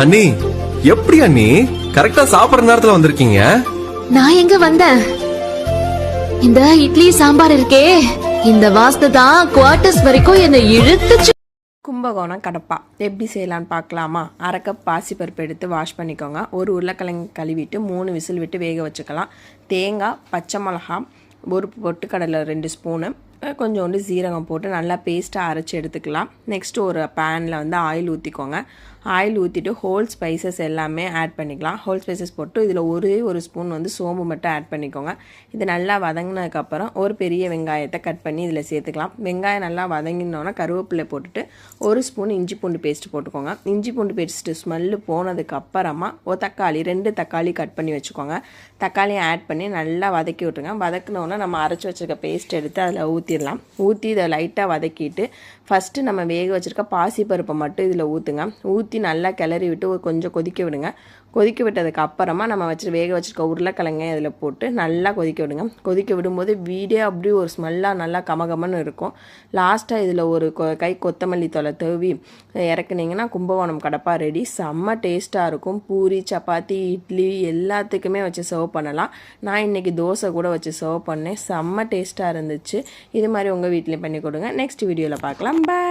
அண்ணி எப்படி அண்ணி கரெக்டா சாப்பிடுற நேரத்துல வந்திருக்கீங்க? நான் எங்க வந்தேன்? இந்த இட்லி சாம்பார் இருக்கே, இந்த வாஸ்து தான் குவார்டர்ஸ் வரைக்கும் என்னை இழுத்துச்சு. கும்பகோணம் கடப்பா எப்படி செய்யலான்னு பார்க்கலாமா? அரை கப் பாசிப்பருப்பு எடுத்து வாஷ் பண்ணிக்கோங்க. ஒரு உருளைக்கிழங்கு கழுவிட்டு 3 விசில் விட்டு வேக வச்சுக்கலாம். தேங்காய், பச்சை மிளகாய், ஒரு பொட்டுக்கடலை 2 ஸ்பூனு, கொஞ்சோண்டு சீரகம் போட்டு நல்லா பேஸ்ட்டாக அரைச்சி எடுத்துக்கலாம். நெக்ஸ்ட்டு ஒரு பேனில் வந்து ஆயில் ஊற்றிக்கோங்க. ஆயில் ஊற்றிட்டு ஹோல் ஸ்பைசஸ் எல்லாமே ஆட் பண்ணிக்கலாம். ஹோல் ஸ்பைசஸ் போட்டு இதில் ஒரு ஸ்பூன் வந்து சோம்பு மட்டும் ஆட் பண்ணிக்கோங்க. இது நல்லா வதங்கினதுக்கப்புறம் ஒரு பெரிய வெங்காயத்தை கட் பண்ணி இதில் சேர்த்துக்கலாம். வெங்காயம் நல்லா வதங்கினோன்னா கருவேப்பிலை போட்டுட்டு 1 ஸ்பூன் இஞ்சி பூண்டு பேஸ்ட் போட்டுக்கோங்க. இஞ்சி பூண்டு பேஸ்ட்டு ஸ்மெல்லு போனதுக்கப்புறமா ஒரு தக்காளி 2 தக்காளி கட் பண்ணி வச்சுக்கோங்க. தக்காளியை ஆட் பண்ணி நல்லா வதக்கி விட்டுருங்க. வதக்கினோன்னா நம்ம அரைச்சி வச்சுருக்க பேஸ்ட் எடுத்து அதில் ஊற்றிடலாம். ஊற்றி இதை லைட்டாக வதக்கிட்டு ஃபஸ்ட்டு நம்ம வேக வச்சுருக்க பாசிப்பருப்பை மட்டும் இதில் ஊற்றுங்க. ஊற்றி நல்லா கிளறி விட்டு கொஞ்சம் கொதிக்க விடுங்க. கொதிக்க விட்டதுக்கு அப்புறமா நம்ம வேக வச்சுருக்க உருளைக்கிழங்கை அதில் போட்டு நல்லா கொதிக்க விடுங்க. கொதிக்க விடும்போது வீடே அப்படி ஒரு ஸ்மெல்லாக நல்லா கமகமன்னு இருக்கும். லாஸ்ட்டாக இதில் ஒரு கை கொத்தமல்லி தழை தூவி இறக்குனீங்கன்னா கும்பகோணம் கடப்பா ரெடி. செம்ம டேஸ்ட்டாக இருக்கும். பூரி, சப்பாத்தி, இட்லி எல்லாத்துக்குமே வச்சு சர்வ் பண்ணலாம். நான் இன்றைக்கி தோசை கூட வச்சு சர்வ் பண்ணேன். செம்ம டேஸ்ட்டாக இருந்துச்சு. இது மாதிரி உங்கள் வீட்லேயும் பண்ணி கொடுங்க. நெக்ஸ்ட் வீடியோவில் பார்க்கலாம். பாய்.